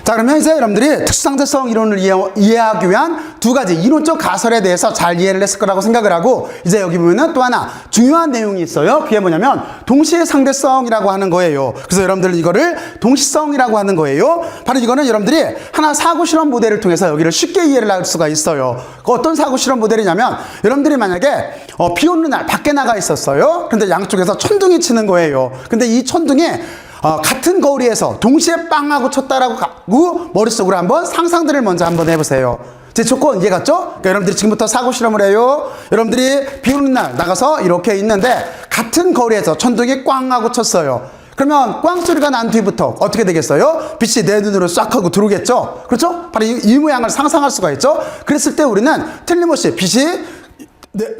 자, 그러면 이제 여러분들이 특수상대성 이론을 이해하기 위한 두 가지 이론적 가설에 대해서 잘 이해를 했을 거라고 생각을 하고, 이제 여기 보면은 또 하나 중요한 내용이 있어요. 그게 뭐냐면 동시의 상대성이라고 하는 거예요. 그래서 여러분들 이거를 동시성이라고 하는 거예요. 바로 이거는 여러분들이 하나 사고 실험 모델을 통해서 여기를 쉽게 이해를 할 수가 있어요. 어떤 사고 실험 모델이냐면, 여러분들이 만약에 비 오는 날 밖에 나가 있었어요. 근데 양쪽에서 천둥이 치는 거예요. 근데 이 천둥이 같은 거리에서 동시에 빵 하고 쳤다라고 머릿속으로 한번 상상들을 먼저 한번 해보세요. 제 조건 이해갔죠? 그러니까 여러분들이 지금부터 사고 실험을 해요. 여러분들이 비 오는 날 나가서 이렇게 있는데 같은 거리에서 천둥이 꽝 하고 쳤어요. 그러면 꽝 소리가 난 뒤부터 어떻게 되겠어요? 빛이 내 눈으로 싹 하고 들어오겠죠? 그렇죠? 바로 이 모양을 상상할 수가 있죠? 그랬을 때 우리는 틀림없이 빛이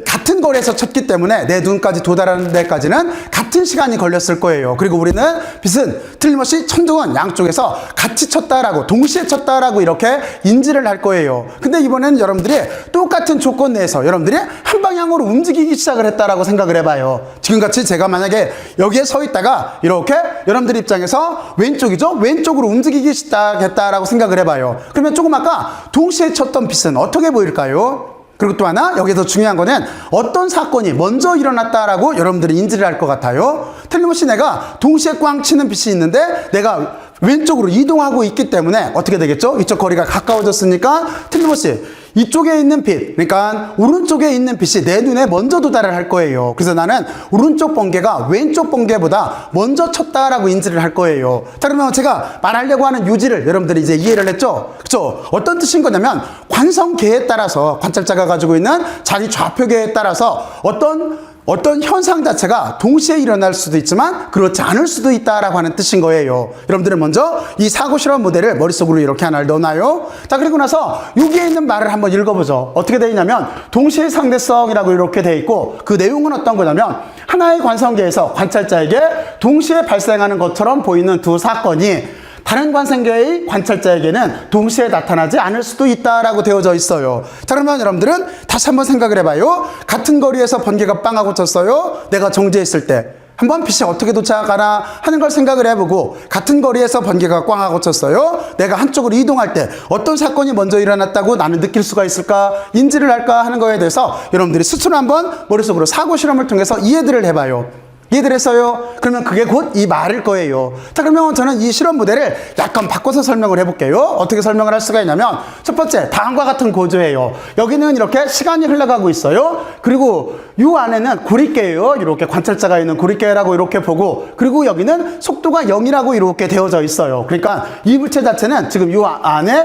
같은 거리에서 쳤기 때문에 내 눈까지 도달하는 데까지는 같은 시간이 걸렸을 거예요. 그리고 우리는 빛은 틀림없이 천둥은 양쪽에서 같이 쳤다라고, 동시에 쳤다라고 이렇게 인지를 할 거예요. 근데 이번에는 여러분들이 똑같은 조건 내에서 여러분들이 한 방향으로 움직이기 시작을 했다라고 생각을 해봐요. 지금같이 제가 만약에 여기에 서 있다가 이렇게 여러분들 입장에서 왼쪽이죠? 왼쪽으로 움직이기 시작했다라고 생각을 해봐요. 그러면 조금 아까 동시에 쳤던 빛은 어떻게 보일까요? 그리고 또 하나, 여기서 중요한 거는 어떤 사건이 먼저 일어났다라고 여러분들이 인지를 할 것 같아요. 틀림없이 내가 동시에 꽝 치는 빛이 있는데 내가 왼쪽으로 이동하고 있기 때문에 어떻게 되겠죠? 이쪽 거리가 가까워졌으니까 틀림없이 이쪽에 있는 빛, 그러니까 오른쪽에 있는 빛이 내 눈에 먼저 도달을 할 거예요. 그래서 나는 오른쪽 번개가 왼쪽 번개보다 먼저 쳤다라고 인지를 할 거예요. 자, 그러면 제가 말하려고 하는 요지를 여러분들이 이제 이해를 했죠? 그렇죠? 어떤 뜻인 거냐면 관성계에 따라서, 관찰자가 가지고 있는 자기 좌표계에 따라서 어떤 현상 자체가 동시에 일어날 수도 있지만 그렇지 않을 수도 있다라고 하는 뜻인 거예요. 여러분들은 먼저 이 사고 실험 모델을 머릿속으로 이렇게 하나를 넣어놔요. 자, 그리고 나서 여기에 있는 말을 한번 읽어보죠. 어떻게 되어 있냐면 동시의 상대성이라고 이렇게 되어 있고, 그 내용은 어떤 거냐면 하나의 관성계에서 관찰자에게 동시에 발생하는 것처럼 보이는 두 사건이 다른 관성계의 관찰자에게는 동시에 나타나지 않을 수도 있다라고 되어져 있어요. 자, 그러면 여러분들은 다시 한번 생각을 해봐요. 같은 거리에서 번개가 빵 하고 쳤어요. 내가 정지했을 때 한번 빛이 어떻게 도착하나 하는 걸 생각을 해보고, 같은 거리에서 번개가 꽝 하고 쳤어요. 내가 한쪽으로 이동할 때 어떤 사건이 먼저 일어났다고 나는 느낄 수가 있을까, 인지를 할까 하는 거에 대해서 여러분들이 스스로 한번 머릿속으로 사고 실험을 통해서 이해들을 해봐요. 이해들 했어요? 그러면 그게 곧 이 말일 거예요. 자, 그러면 저는 이 실험 모델을 약간 바꿔서 설명을 해볼게요. 어떻게 설명을 할 수가 있냐면, 첫 번째, 다음과 같은 구조예요. 여기는 이렇게 시간이 흘러가고 있어요. 그리고 이 안에는 고리깨예요. 이렇게 관찰자가 있는 고리깨라고 이렇게 보고, 그리고 여기는 속도가 0이라고 이렇게 되어져 있어요. 그러니까 이 물체 자체는 지금 이 안에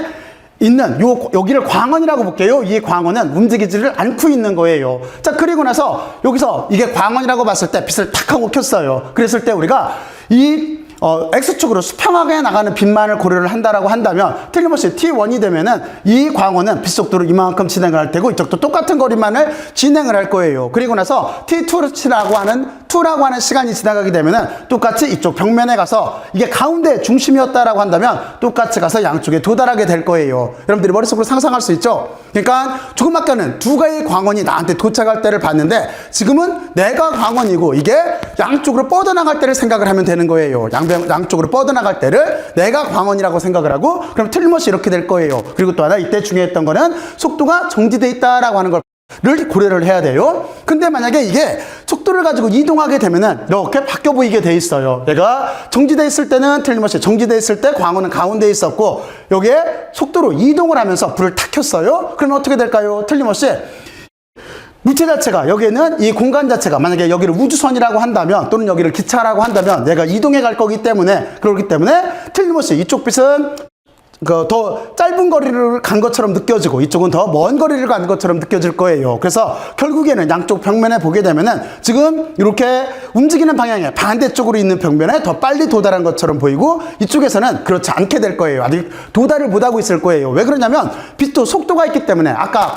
있는 여기를 광원이라고 볼게요. 이 광원은 움직이지를 않고 있는 거예요. 자, 그리고 나서 여기서 이게 광원이라고 봤을 때 빛을 탁 하고 켰어요. 그랬을 때 우리가 이 X축으로 수평하게 나가는 빛만을 고려를 한다라고 한다면, 틀림없이 T1이 되면은 이 광원은 빛 속도로 이만큼 진행을 할 테고 이쪽도 똑같은 거리만을 진행을 할 거예요. 그리고 나서 T2라고 하는 시간이 지나가게 되면은 똑같이 이쪽 벽면에 가서 이게 가운데 중심이었다라고 한다면 똑같이 가서 양쪽에 도달하게 될 거예요. 여러분들이 머릿속으로 상상할 수 있죠? 그러니까 조금 아까는 두 개의 광원이 나한테 도착할 때를 봤는데, 지금은 내가 광원이고 이게 양쪽으로 뻗어나갈 때를 생각을 하면 되는 거예요. 양쪽으로 뻗어나갈 때를 내가 광원이라고 생각을 하고, 그럼 틀림없이 이렇게 될 거예요. 그리고 또 하나 이때 중요했던 거는 속도가 정지돼 있다라고 하는 걸 고려를 해야 돼요. 근데 만약에 이게 속도를 가지고 이동하게 되면은 이렇게 바뀌어 보이게 돼 있어요. 얘가 정지돼 있을 때는 틀림없이 정지돼 있을 때 광원은 가운데 있었고, 여기에 속도로 이동을 하면서 불을 탁 켰어요. 그러면 어떻게 될까요? 틀림없이 물체 자체가, 여기에는 이 공간 자체가 만약에 여기를 우주선이라고 한다면, 또는 여기를 기차라고 한다면 얘가 이동해 갈 거기 때문에, 그렇기 때문에 틀림없이 이쪽 빛은 더 짧은 거리를 간 것처럼 느껴지고 이쪽은 더 먼 거리를 간 것처럼 느껴질 거예요. 그래서 결국에는 양쪽 벽면에 보게 되면은 지금 이렇게 움직이는 방향의 반대쪽으로 있는 벽면에 더 빨리 도달한 것처럼 보이고, 이쪽에서는 그렇지 않게 될 거예요. 아직 도달을 못하고 있을 거예요. 왜 그러냐면 빛도 속도가 있기 때문에, 아까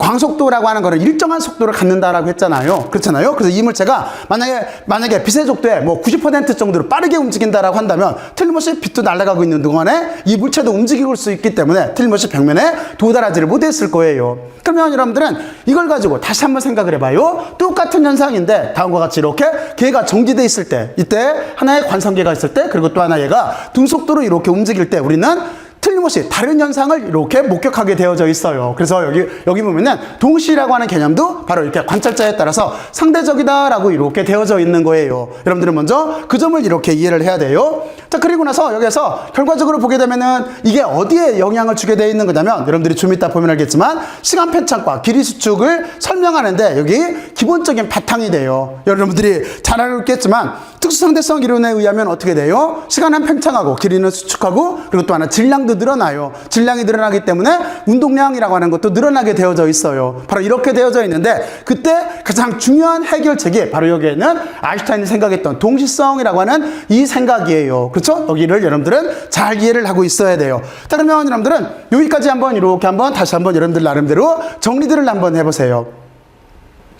광속도라고 하는 거는 일정한 속도를 갖는다라고 했잖아요. 그렇잖아요. 그래서 이 물체가 만약에 빛의 속도에 뭐 90% 정도로 빠르게 움직인다라고 한다면 틀림없이 빛도 날아가고 있는 동안에 이 물체도 움직일 수 있기 때문에 틀림없이 벽면에 도달하지를 못했을 거예요. 그러면 여러분들은 이걸 가지고 다시 한번 생각을 해봐요. 똑같은 현상인데 다음과 같이 이렇게 걔가 정지돼 있을 때, 이때 하나의 관성계가 있을 때, 그리고 또 하나 얘가 등속도로 이렇게 움직일 때 우리는 틀림없이 다른 현상을 이렇게 목격하게 되어져 있어요. 그래서 여기 보면은 동시라고 하는 개념도 바로 이렇게 관찰자에 따라서 상대적이다라고 이렇게 되어져 있는 거예요. 여러분들은 먼저 그 점을 이렇게 이해를 해야 돼요. 자, 그리고 나서 여기에서 결과적으로 보게 되면은 이게 어디에 영향을 주게 되어 있는 거냐면 여러분들이 좀 이따 보면 알겠지만 시간 팽창과 길이 수축을 설명하는데 여기 기본적인 바탕이 돼요. 여러분들이 잘 알고 있겠지만 특수상대성 이론에 의하면 어떻게 돼요? 시간은 팽창하고 길이는 수축하고 그리고 또 하나 질량도 늘어나요. 질량이 늘어나기 때문에 운동량이라고 하는 것도 늘어나게 되어져 있어요. 바로 이렇게 되어져 있는데 그때 가장 중요한 해결책이 바로 여기에는 아인슈타인이 생각했던 동시성이라고 하는 이 생각이에요. 그렇죠? 여기를 여러분들은 잘 이해를 하고 있어야 돼요. 자, 그러면 여러분들은 여기까지 한번 이렇게 한번 다시 한번 여러분들 나름대로 정리들을 한번 해보세요.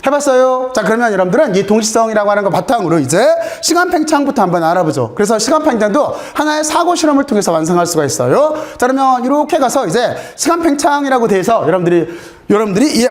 해봤어요? 자, 그러면 여러분들은 이 동시성이라고 하는 거 바탕으로 이제 시간 팽창부터 한번 알아보죠. 그래서 시간 팽창도 하나의 사고 실험을 통해서 완성할 수가 있어요. 자, 그러면 이렇게 가서 이제 시간 팽창이라고 돼서 여러분들이 이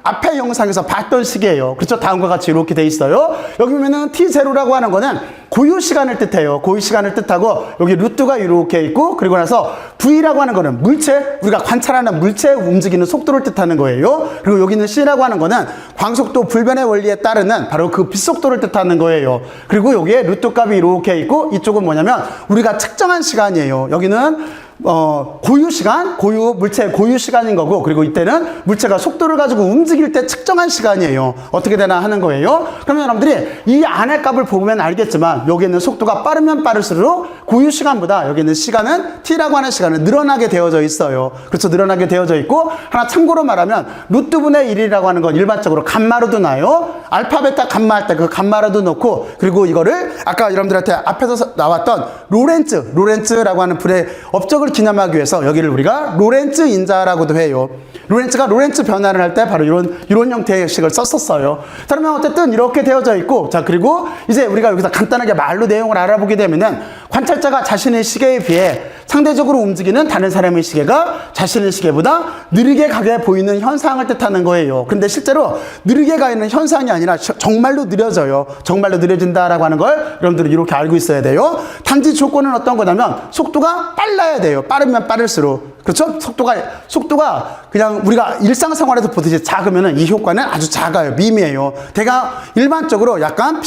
앞에 영상에서 봤던 시계예요. 그렇죠? 다음과 같이 이렇게 돼 있어요. 여기 보면은 T0라고 하는 거는 고유 시간을 뜻해요. 고유 시간을 뜻하고 여기 루트가 이렇게 있고 그리고 나서 V라고 하는 거는 물체, 우리가 관찰하는 물체 움직이는 속도를 뜻하는 거예요. 그리고 여기는 C라고 하는 거는 광속도 불변의 원리에 따르는 바로 그 빛속도를 뜻하는 거예요. 그리고 여기에 루트 값이 이렇게 있고 이쪽은 뭐냐면 우리가 측정한 시간이에요. 여기는 고유 시간, 물체의 고유 시간인 거고, 그리고 이때는 물체가 속도를 가지고 움직일 때 측정한 시간이에요. 어떻게 되나 하는 거예요. 그러면 여러분들이 이 안의 값을 보면 알겠지만, 여기는 속도가 빠르면 빠를수록 고유 시간보다 여기는 시간은 T라고 하는 시간은 늘어나게 되어져 있어요. 그렇죠. 늘어나게 되어져 있고, 하나 참고로 말하면, 루트분의 1이라고 하는 건 일반적으로 감마로도 나요. 알파, 베타, 감마 할 때 그 감마로도 넣고, 그리고 이거를 아까 여러분들한테 앞에서 나왔던 로렌츠라고 하는 불의 업적을 기념하기 위해서 여기를 우리가 로렌츠 인자라고도 해요. 로렌츠가 로렌츠 변화를 할 때 바로 이런 형태의 식을 썼었어요. 자, 그러면 어쨌든 이렇게 되어져 있고, 자, 그리고 이제 우리가 여기서 간단하게 말로 내용을 알아보게 되면은 관찰자가 자신의 시계에 비해 상대적으로 움직이는 다른 사람의 시계가 자신의 시계보다 느리게 가게 보이는 현상을 뜻하는 거예요. 근데 실제로 느리게 가는 현상이 아니라 정말로 느려져요. 정말로 느려진다라고 하는 걸 여러분들이 이렇게 알고 있어야 돼요. 단지 조건은 어떤 거냐면 속도가 빨라야 돼요. 빠르면 빠를수록. 그렇죠? 속도가 그냥 우리가 일상생활에서 보듯이 작으면은 이 효과는 아주 작아요. 미미해요. 대가 일반적으로 약간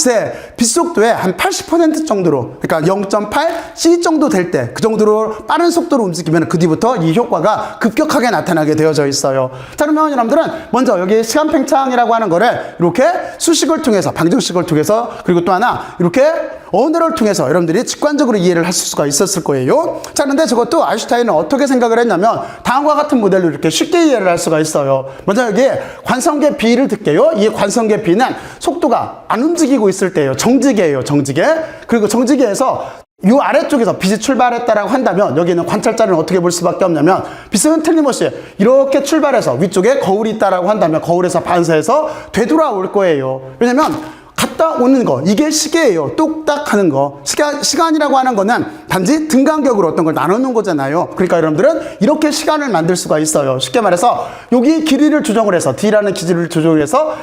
빛속도의 한 80% 정도로, 그러니까 0.8C 정도 될 때, 그 정도로 빠른 속도로 움직이면 그 뒤부터 이 효과가 급격하게 나타나게 되어져 있어요. 자, 그러면 여러분들은 먼저 여기 시간 팽창이라고 하는 거를 이렇게 수식을 통해서, 방정식을 통해서, 그리고 또 하나 이렇게 언어를 통해서 여러분들이 직관적으로 이해를 할 수가 있었을 거예요. 자, 그런데 저것도 아인슈타인은 어떻게 생각을 했냐면 다음과 같은 모델로 이렇게 쉽게 이해를 할 수가 있어요. 먼저 여기 관성계 B를 듣게요. 이 관성계 B는 속도가 안 움직이고 있을 때예요. 정지계예요. 정지계. 그리고 정지계에서 이 아래쪽에서 빛이 출발했다라고 한다면 여기는 관찰자는 어떻게 볼 수밖에 없냐면 빛은 틀림없이 이렇게 출발해서 위쪽에 거울이 있다라고 한다면 거울에서 반사해서 되돌아올 거예요. 왜냐면 갔다 오는 거, 이게 시계예요. 뚝딱 하는 거. 시간이라고 하는 거는 단지 등간격으로 어떤 걸 나누는 거잖아요. 그러니까 여러분들은 이렇게 시간을 만들 수가 있어요. 쉽게 말해서 여기 길이를 조정을 해서 D라는 길이를 조정해서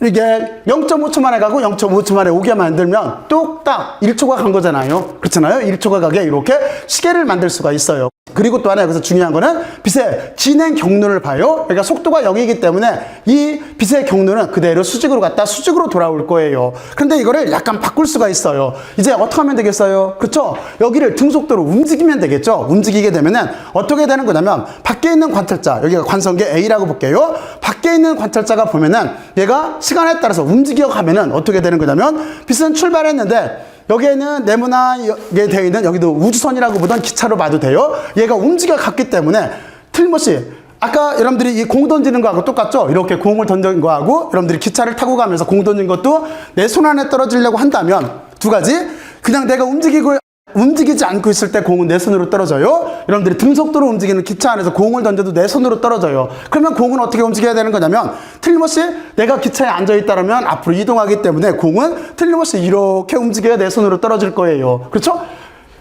이게 0.5초 만에 가고 0.5초 만에 오게 만들면 뚝딱 1초가 간 거잖아요. 그렇잖아요. 1초가 가게 이렇게 시계를 만들 수가 있어요. 그리고 또 하나 여기서 중요한 거는 빛의 진행 경로를 봐요. 그러니까 속도가 0이기 때문에 이 빛의 경로는 그대로 수직으로 갔다 수직으로 돌아올 거예요. 그런데 이거를 약간 바꿀 수가 있어요. 이제 어떻게 하면 되겠어요? 그렇죠? 여기를 등속도로 움직이면 되겠죠? 움직이게 되면은 어떻게 되는 거냐면 밖에 있는 관찰자, 여기가 관성계 A라고 볼게요. 밖에 있는 관찰자가 보면은 얘가 시간에 따라서 움직여 가면은 어떻게 되는 거냐면 빛은 출발했는데 여기에는 네모나게 되어 있는 여기도 우주선이라고 보던 기차로 봐도 돼요. 얘가 움직여 갔기 때문에 틀림없이 아까 여러분들이 이 공 던지는 거하고 똑같죠? 이렇게 공을 던진 거하고 여러분들이 기차를 타고 가면서 공 던진 것도 내 손 안에 떨어지려고 한다면 두 가지, 그냥 내가 움직이고 움직이지 않고 있을 때 공은 내 손으로 떨어져요. 여러분들이 등속도로 움직이는 기차 안에서 공을 던져도 내 손으로 떨어져요. 그러면 공은 어떻게 움직여야 되는 거냐면 틀림없이 내가 기차에 앉아있다면 앞으로 이동하기 때문에 공은 틀림없이 이렇게 움직여야 내 손으로 떨어질 거예요. 그렇죠?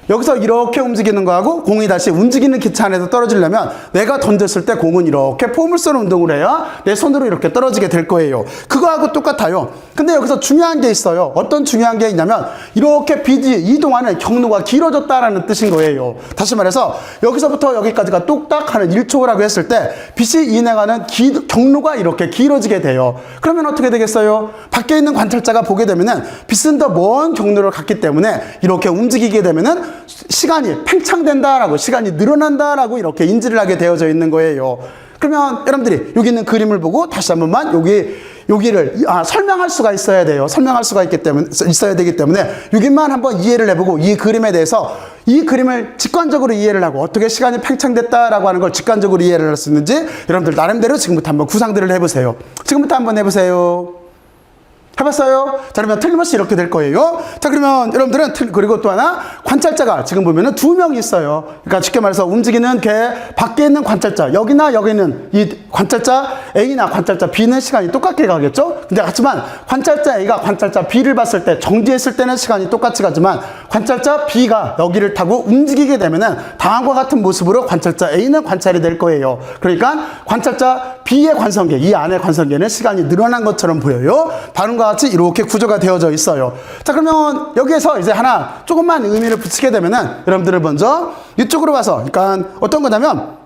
여기서 이렇게 움직이는 거하고 공이 다시 움직이는 기차 안에서 떨어지려면 내가 던졌을 때 공은 이렇게 포물선 운동을 해야 내 손으로 이렇게 떨어지게 될 거예요. 그거하고 똑같아요. 근데 여기서 중요한 게 있어요. 어떤 중요한 게 있냐면 이렇게 빛이 이동하는 경로가 길어졌다라는 뜻인 거예요. 다시 말해서 여기서부터 여기까지가 똑딱 하는 1초라고 했을 때 빛이 이동하는 경로가 이렇게 길어지게 돼요. 그러면 어떻게 되겠어요? 밖에 있는 관찰자가 보게 되면은 빛은 더 먼 경로를 갔기 때문에 이렇게 움직이게 되면은 시간이 팽창된다라고, 시간이 늘어난다라고 이렇게 인지를 하게 되어져 있는 거예요. 그러면 여러분들이 여기 있는 그림을 보고 다시 한 번만 여기를 설명할 수가 있어야 돼요. 설명할 수가 있어야 되기 때문에 여기만 한번 이해를 해보고 이 그림에 대해서 이 그림을 직관적으로 이해를 하고 어떻게 시간이 팽창됐다라고 하는 걸 직관적으로 이해를 할 수 있는지 여러분들 나름대로 지금부터 한번 구상들을 해보세요. 지금부터 한번 해보세요. 해봤어요? 자, 그러면 틀림없이 이렇게 될 거예요. 자, 그러면 여러분들은 그리고 또 하나 관찰자가 지금 보면은 2명 있어요. 그러니까 쉽게 말해서 움직이는 개 밖에 있는 관찰자, 여기나 여기는 이 관찰자 A나 관찰자 B는 시간이 똑같게 가겠죠? 근데 하지만 관찰자 A가 관찰자 B를 봤을 때 정지했을 때는 시간이 똑같이 가지만 관찰자 B가 여기를 타고 움직이게 되면은 다음과 같은 모습으로 관찰자 A는 관찰이 될 거예요. 그러니까 관찰자 B의 관성계, 이 안의 관성계는 시간이 늘어난 것처럼 보여요. 다른과 같이 이렇게 구조가 되어져 있어요. 자, 그러면 여기에서 이제 하나 조금만 의미를 붙이게 되면은 여러분들을 먼저 이쪽으로 와서, 그러니까 어떤 거냐면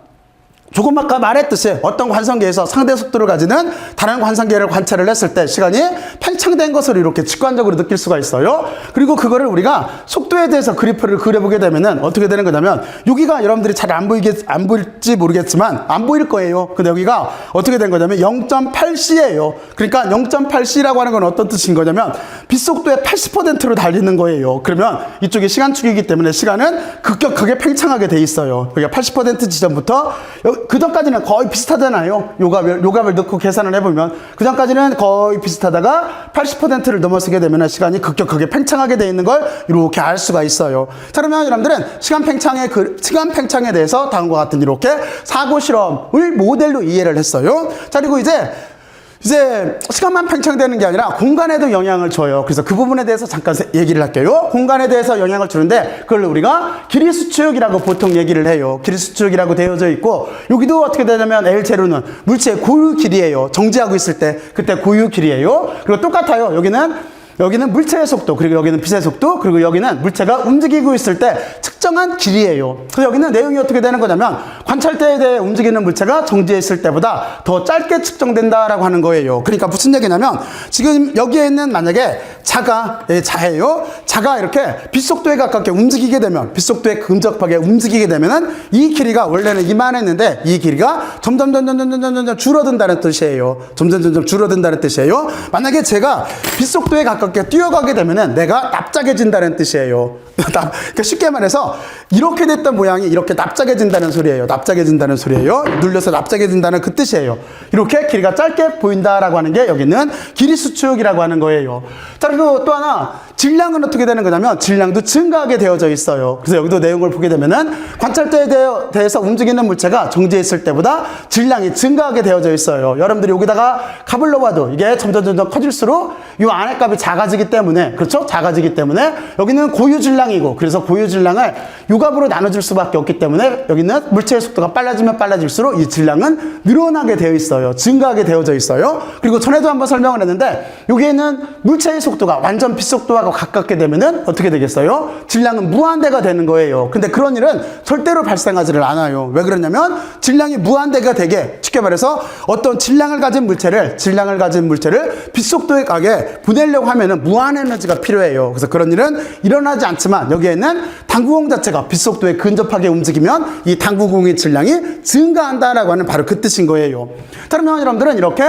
조금 아까 말했듯이 어떤 관성계에서 상대 속도를 가지는 다른 관성계를 관찰을 했을 때 시간이 팽창된 것을 이렇게 직관적으로 느낄 수가 있어요. 그리고 그거를 우리가 속도에 대해서 그래프를 그려보게 되면은 어떻게 되는 거냐면 여기가 여러분들이 잘 안 보일지 모르겠지만 안 보일 거예요. 근데 여기가 어떻게 된 거냐면 0.8c예요. 그러니까 0.8c라고 하는 건 어떤 뜻인 거냐면 빛속도의 80%로 달리는 거예요. 그러면 이쪽이 시간축이기 때문에 시간은 급격하게 팽창하게 돼 있어요. 그러니까 80% 지점부터 그 전까지는 거의 비슷하잖아요. 요값을 넣고 계산을 해보면 그 전까지는 거의 비슷하다가 80%를 넘어서게 되면 시간이 급격하게 팽창하게 되어 있는 걸 이렇게 알 수가 있어요. 자, 그러면 여러분들은 시간 팽창에 대해서 다음과 같은 이렇게 사고 실험을 모델로 이해를 했어요. 자, 그리고 이제 시간만 팽창되는 게 아니라 공간에도 영향을 줘요. 그래서 그 부분에 대해서 잠깐 얘기를 할게요. 공간에 대해서 영향을 주는데 그걸 우리가 길이 수축이라고 보통 얘기를 해요. 길이 수축이라고 되어져 있고 여기도 어떻게 되냐면 L0는 물체의 고유 길이에요. 정지하고 있을 때 그때 고유 길이에요. 그리고 똑같아요. 여기는 물체의 속도, 그리고 여기는 빛의 속도, 그리고 여기는 물체가 움직이고 있을 때 측정한 길이에요. 그래서 여기는 내용이 어떻게 되는 거냐면 관찰대에 대해 움직이는 물체가 정지했을 때보다 더 짧게 측정된다라고 하는 거예요. 그러니까 무슨 얘기냐면 지금 여기에 있는 만약에 자예요. 자가 이렇게 빛속도에 가깝게 움직이게 되면, 빛속도에 근접하게 움직이게 되면은 이 길이가 원래는 이만했는데 이 길이가 점점 줄어든다는 뜻이에요. 점점 줄어든다는 뜻이에요. 만약에 제가 빛속도에 가깝게 뛰어가게 되면은 내가 납작해진다는 뜻이에요. 그러니까 쉽게 말해서 이렇게 됐던 모양이 이렇게 납작해진다는 소리예요. 납작해진다는 소리예요. 눌려서 납작해진다는 그 뜻이에요. 이렇게 길이가 짧게 보인다라고 하는 게 여기는 길이 수축이라고 하는 거예요. 자, 그리고 또 하나 질량은 어떻게 되는 거냐면 질량도 증가하게 되어져 있어요. 그래서 여기도 내용을 보게 되면은 관찰대에 대해서 움직이는 물체가 정지했을 때보다 질량이 증가하게 되어져 있어요. 여러분들이 여기다가 값을 넣어봐도 이게 점점 커질수록 이 안에 값이 작아지기 때문에, 그렇죠? 작아지기 때문에 여기는 고유 질량이고, 그래서 고유 질량을 요 값으로 나눠줄 수밖에 없기 때문에 여기는 물체의 속도가 빨라지면 빨라질수록 이 질량은 늘어나게 되어 있어요. 증가하게 되어져 있어요. 그리고 전에도 한번 설명을 했는데 여기에는 물체의 속도가 완전 빛속도하고 가깝게 되면은 어떻게 되겠어요? 질량은 무한대가 되는 거예요. 근데 그런 일은 절대로 발생하지를 않아요. 왜 그러냐면 질량이 무한대가 되게, 쉽게 말해서 어떤 질량을 가진 물체를 빛속도에 가게 보내려고 하면은 무한 에너지가 필요해요. 그래서 그런 일은 일어나지 않지만 여기에는 당구공 자체가 빛속도에 근접하게 움직이면 이 당구공의 질량이 증가한다라고 하는 바로 그 뜻인 거예요. 그러면 여러분들은 이렇게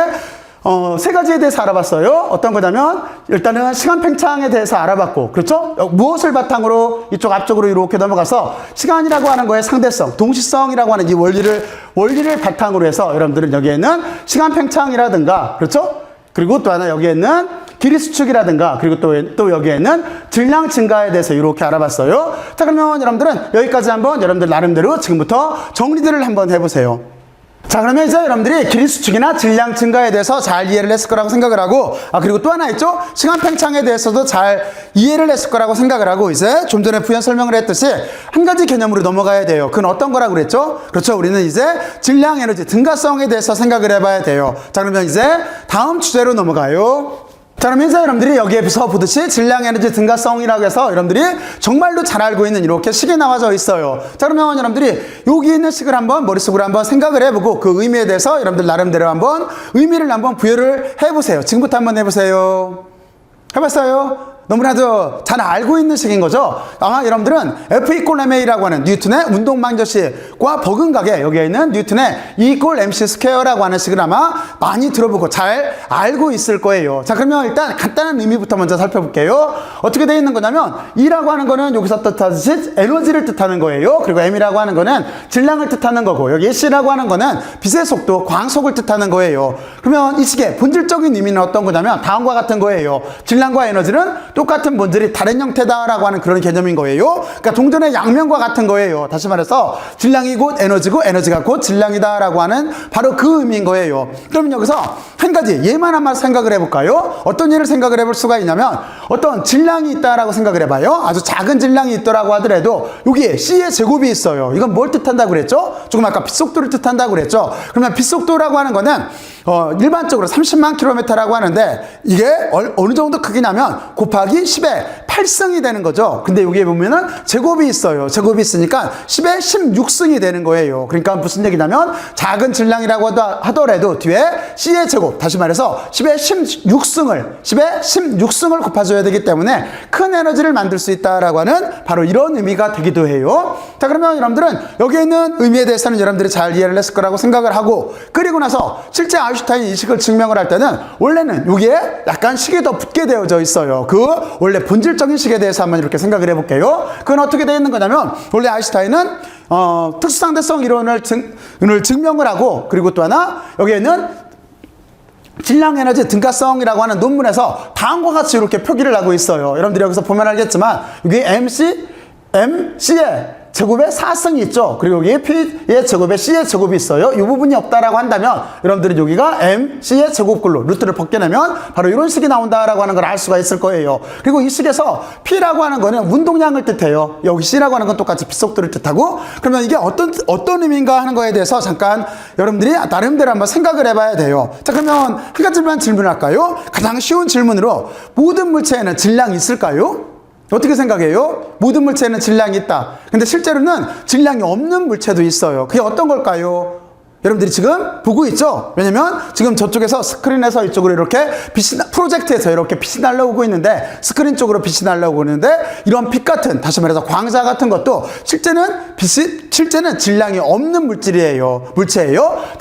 세 가지에 대해서 알아봤어요. 어떤 거냐면 일단은 시간 팽창에 대해서 알아봤고, 그렇죠? 무엇을 바탕으로 이쪽 앞쪽으로 이렇게 넘어가서 시간이라고 하는 거의 상대성, 동시성이라고 하는 이 원리를 바탕으로 해서 여러분들은 여기에는 시간 팽창이라든가, 그렇죠? 그리고 또 하나 여기에는 길이 수축이라든가 그리고 또 여기에는 질량 증가에 대해서 이렇게 알아봤어요. 자, 그러면 여러분들은 여기까지 한번 여러분들 나름대로 지금부터 정리들을 한번 해보세요. 자, 그러면 이제 여러분들이 길이 수축이나 질량 증가에 대해서 잘 이해를 했을 거라고 생각을 하고, 그리고 또 하나 있죠? 시간 팽창에 대해서도 잘 이해를 했을 거라고 생각을 하고, 이제 좀 전에 부연 설명을 했듯이 한 가지 개념으로 넘어가야 돼요. 그건 어떤 거라고 그랬죠? 그렇죠. 우리는 이제 질량 에너지 증가성에 대해서 생각을 해봐야 돼요. 자, 그러면 이제 다음 주제로 넘어가요. 자, 그럼 이제 여러분들이 여기에서 보듯이 질량 에너지 증가성이라고 해서 여러분들이 정말로 잘 알고 있는 이렇게 식이 나와져 있어요. 자, 그러면 여러분들이 여기 있는 식을 한번 머릿속으로 한번 생각을 해보고 그 의미에 대해서 여러분들 나름대로 한번 의미를 한번 부여를 해보세요. 지금부터 한번 해보세요. 해봤어요? 너무나도 잘 알고 있는 식인 거죠. 아마 여러분들은 F=ma라고 하는 뉴턴의 운동방정식과 버금가게 여기에 있는 뉴턴의 E=mc²라고 하는 식을 아마 많이 들어보고 잘 알고 있을 거예요. 자, 그러면 일단 간단한 의미부터 먼저 살펴볼게요. 어떻게 되어 있는 거냐면 E라고 하는 거는 여기서 뜻하듯이 에너지를 뜻하는 거예요. 그리고 M이라고 하는 거는 질량을 뜻하는 거고, 여기 C라고 하는 거는 빛의 속도, 광속을 뜻하는 거예요. 그러면 이 식의 본질적인 의미는 어떤 거냐면 다음과 같은 거예요. 질량과 에너지는 똑같은 본질이 다른 형태다라고 하는 그런 개념인 거예요. 그러니까 동전의 양면과 같은 거예요. 다시 말해서 질량이 곧 에너지고 에너지가 곧 질량이다라고 하는 바로 그 의미인 거예요. 그러면 여기서 한 가지 예만 한번 생각을 해볼까요? 어떤 예를 생각을 해볼 수가 있냐면 어떤 질량이 있다라고 생각을 해봐요. 아주 작은 질량이 있더라고 하더라도 여기에 C의 제곱이 있어요. 이건 뭘 뜻한다고 그랬죠? 조금 아까 빛속도를 뜻한다고 그랬죠? 그러면 빛속도라고 하는 거는 일반적으로 30만 킬로미터라고 하는데 이게 어느 정도 크기냐면 곱하기 10의 8승이 되는 거죠. 근데 여기에 보면은 제곱이 있어요. 제곱이 있으니까 10의 16승이 되는 거예요. 그러니까 무슨 얘기냐면 작은 질량이라고 하더라도 뒤에 C의 제곱, 다시 말해서 10의 16승을 곱해줘야 되기 때문에 큰 에너지를 만들 수 있다라고 하는 바로 이런 의미가 되기도 해요. 자, 그러면 여러분들은 여기에 있는 의미에 대해서는 여러분들이 잘 이해를 했을 거라고 생각을 하고, 그리고 나서 실제 아인슈타인이 이 식을 증명을 할 때는 원래는 여기에 약간 식이 더 붙게 되어져 있어요. 그 원래 본질적인 식에 대해서 한번 이렇게 생각을 해볼게요. 그건 어떻게 되어 있는 거냐면 원래 아인슈타인은 특수상대성 이론을 증명을 하고, 그리고 또 하나 여기에는 질량 에너지 등가성이라고 하는 논문에서 다음과 같이 이렇게 표기를 하고 있어요. 여러분들이 여기서 보면 알겠지만 여기 MC의 제곱에 4승이 있죠. 그리고 여기 P의 제곱에 C의 제곱이 있어요. 이 부분이 없다라고 한다면 여러분들이 여기가 MC의 제곱글로 루트를 벗겨내면 바로 이런 식이 나온다라고 하는 걸 알 수가 있을 거예요. 그리고 이 식에서 P라고 하는 거는 운동량을 뜻해요. 여기 C라고 하는 건 똑같이 빛속도를 뜻하고, 그러면 이게 어떤 의미인가 하는 거에 대해서 잠깐 여러분들이 나름대로 한번 생각을 해봐야 돼요. 자, 그러면 한 가지만 질문할까요? 가장 쉬운 질문으로 모든 물체에는 질량이 있을까요? 어떻게 생각해요? 모든 물체에는 질량이 있다. 근데 실제로는 질량이 없는 물체도 있어요. 그게 어떤 걸까요? 여러분들이 지금 보고 있죠? 왜냐면 지금 저쪽에서 스크린에서 이쪽으로 이렇게 프로젝트에서 이렇게 빛이 날라오고 있는데, 스크린 쪽으로 빛이 날라오고 있는데, 이런 빛 같은, 다시 말해서 광자 같은 것도 실제는 질량이 없는 물체예요.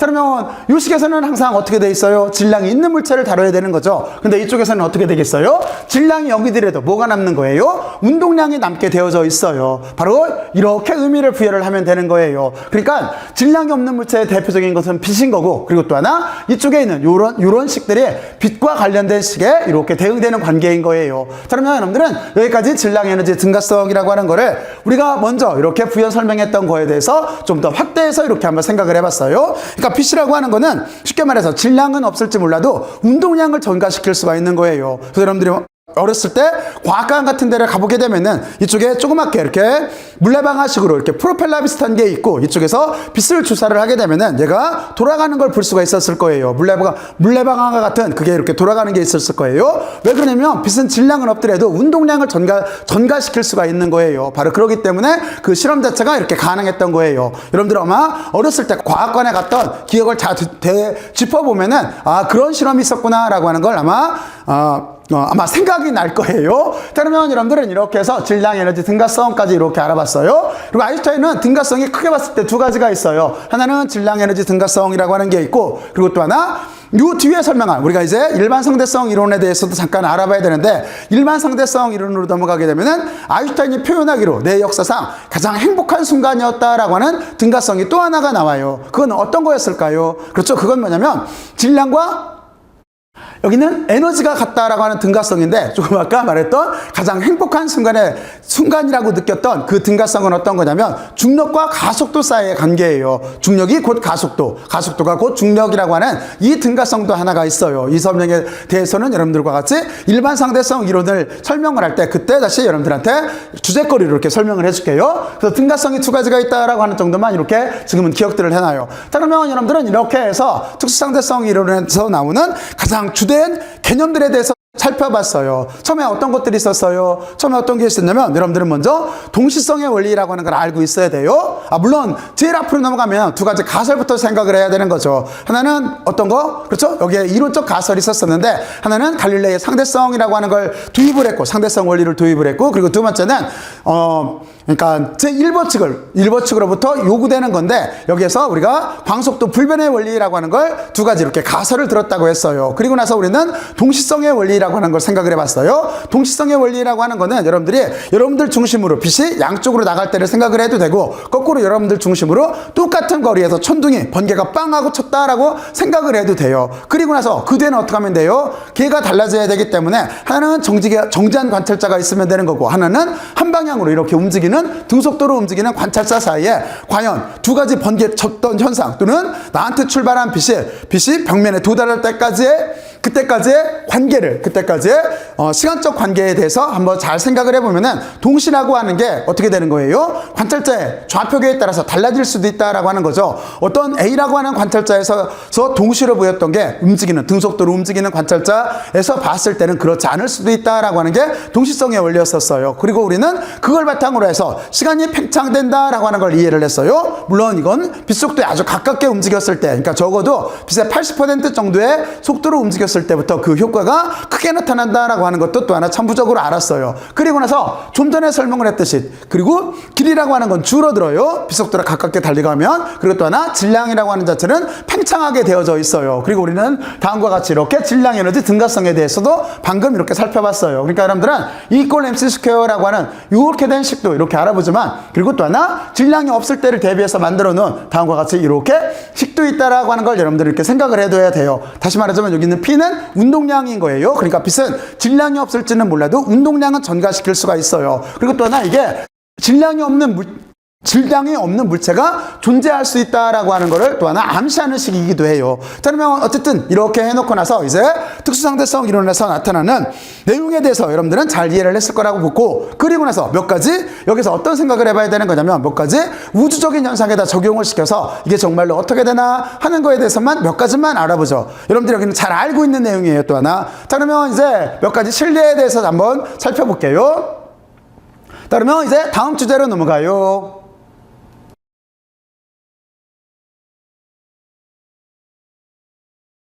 그러면 이 식에서는 항상 어떻게 돼 있어요? 질량이 있는 물체를 다뤄야 되는 거죠. 근데 이쪽에서는 어떻게 되겠어요? 질량이 0이더라도 뭐가 남는 거예요? 운동량이 남게 되어져 있어요. 바로 이렇게 의미를 부여를 하면 되는 거예요. 그러니까 질량이 없는 물체의 대표적인 것은 빛인 거고, 그리고 또 하나 이쪽에 있는 요런 식들이 빛과 관련된 식에 이렇게 대응되는 관계인 거예요. 자, 그러면 여러분들은 여기까지 질량 에너지 증가성이라고 하는 거를 우리가 먼저 이렇게 부연 설명했던 거에 대해서 좀 더 확대해서 이렇게 한번 생각을 해봤어요. 그러니까 빛이라고 하는 거는 쉽게 말해서 질량은 없을지 몰라도 운동량을 전가시킬 수가 있는 거예요. 그래서 여러분들이 어렸을 때 과학관 같은 데를 가보게 되면은 이쪽에 조그맣게 이렇게 물레방아식으로 이렇게 프로펠러 비슷한 게 있고, 이쪽에서 빛을 주사를 하게 되면은 얘가 돌아가는 걸 볼 수가 있었을 거예요. 물레방아 같은 그게 이렇게 돌아가는 게 있었을 거예요. 왜 그러냐면 빛은 질량은 없더라도 운동량을 전가시킬 수가 있는 거예요. 바로 그렇기 때문에 그 실험 자체가 이렇게 가능했던 거예요. 여러분들 아마 어렸을 때 과학관에 갔던 기억을 잘 짚어보면은 그런 실험이 있었구나라고 하는 걸 아마 생각이 날 거예요. 그러면 여러분들은 이렇게 해서 질량 에너지 등가성까지 이렇게 알아봤어요. 그리고 아인슈타인은 등가성이 크게 봤을 때 두 가지가 있어요. 하나는 질량 에너지 등가성이라고 하는 게 있고, 그리고 또 하나 요 뒤에 설명한 우리가 이제 일반 상대성 이론에 대해서도 잠깐 알아봐야 되는데, 일반 상대성 이론으로 넘어가게 되면은 아인슈타인이 표현하기로 내 역사상 가장 행복한 순간이었다라고 하는 등가성이 또 하나가 나와요. 그건 어떤 거였을까요? 그렇죠. 그건 뭐냐면 질량과 여기는 에너지가 같다라고 하는 등가성인데 조금 아까 말했던 가장 행복한 순간이라고 느꼈던 그 등가성은 어떤 거냐면 중력과 가속도 사이의 관계예요. 중력이 곧 가속도, 가속도가 곧 중력이라고 하는 이 등가성도 하나가 있어요. 이 설명에 대해서는 여러분들과 같이 일반 상대성 이론을 설명을 할 때 그때 다시 여러분들한테 주제거리로 이렇게 설명을 해줄게요. 그래서 등가성이 두 가지가 있다라고 하는 정도만 이렇게 지금은 기억들을 해놔요. 자, 그러면 여러분들은 이렇게 해서 특수상대성 이론에서 나오는 가장 주된 개념들에 대해서 살펴봤어요. 처음에 어떤 것들이 있었어요? 처음에 어떤 게 있었냐면 여러분들은 먼저 동시성의 원리라고 하는 걸 알고 있어야 돼요. 물론 제일 앞으로 넘어가면 두 가지 가설부터 생각을 해야 되는 거죠. 하나는 어떤 거? 그렇죠? 여기에 이론적 가설이 있었었는데 하나는 갈릴레이의 상대성이라고 하는 걸 도입을 했고 상대성 원리를 도입을 했고 그리고 두 번째는 그러니까 제1법칙으로부터 요구되는 건데 여기에서 우리가 광속도 불변의 원리라고 하는 걸 두 가지 이렇게 가설을 들었다고 했어요. 그리고 나서 우리는 동시성의 원리라고 하는 걸 생각을 해봤어요. 동시성의 원리라고 하는 거는 여러분들 중심으로 빛이 양쪽으로 나갈 때를 생각을 해도 되고 거꾸로 여러분들 중심으로 똑같은 거리에서 천둥이 번개가 빵 하고 쳤다라고 생각을 해도 돼요. 그리고 나서 그 뒤에는 어떻게 하면 돼요? 걔가 달라져야 되기 때문에 하나는 정지한 관찰자가 있으면 되는 거고 하나는 한 방향으로 이렇게 움직이는 등속도로 움직이는 관찰자 사이에 과연 두 가지 번개 쳤던 현상 또는 나한테 출발한 빛이 벽면에 도달할 그때까지의 관계를 시간적 관계에 대해서 한번 잘 생각을 해보면은 동시라고 하는 게 어떻게 되는 거예요? 관찰자의 좌표계에 따라서 달라질 수도 있다라고 하는 거죠. 어떤 A라고 하는 관찰자에서 동시로 보였던 게 등속도로 움직이는 관찰자에서 봤을 때는 그렇지 않을 수도 있다라고 하는 게 동시성의 원리였었어요. 그리고 우리는 그걸 바탕으로 해서 시간이 팽창된다라고 하는 걸 이해를 했어요. 물론 이건 빛 속도에 아주 가깝게 움직였을 때, 그러니까 적어도 빛의 80% 정도의 속도로 움직였을 때부터 그 효과가 크게 나타난다라고 하는 것도 또 하나 참부적으로 알았어요. 그리고 나서 좀 전에 설명을 했듯이 그리고 길이라고 하는 건 줄어들어요. 빛속도로 가깝게 달려가면. 그리고 또 하나 질량이라고 하는 자체는 팽창하게 되어져 있어요. 그리고 우리는 다음과 같이 이렇게 질량 에너지 등가성에 대해서도 방금 이렇게 살펴봤어요. 그러니까 여러분들은 E = MC 스퀘어라고 하는 이렇게 된 식도 이렇게 알아보지만 그리고 또 하나 질량이 없을 때를 대비해서 만들어 놓은 다음과 같이 이렇게 식도 있다라고 하는 걸 여러분들이 이렇게 생각을 해둬야 돼요. 다시 말하자면 여기 있는 P는 운동량인 거예요. 그러니까 빛은 질량이 없을지는 몰라도 운동량은 전가시킬 수가 있어요. 그리고 또 하나 이게 질량이 없는 물체가 존재할 수 있다라고 하는 거를 또 하나 암시하는 식이기도 해요. 자, 그러면 어쨌든 이렇게 해놓고 나서 이제 특수상대성 이론에서 나타나는 내용에 대해서 여러분들은 잘 이해를 했을 거라고 보고 그리고 나서 몇 가지 여기서 어떤 생각을 해봐야 되는 거냐면 몇 가지 우주적인 현상에다 적용을 시켜서 이게 정말로 어떻게 되나 하는 거에 대해서만 몇 가지만 알아보죠. 여러분들이 여기는 잘 알고 있는 내용이에요. 또 하나. 자, 그러면 이제 몇 가지 실례에 대해서 한번 살펴볼게요. 자, 그러면 이제 다음 주제로 넘어가요.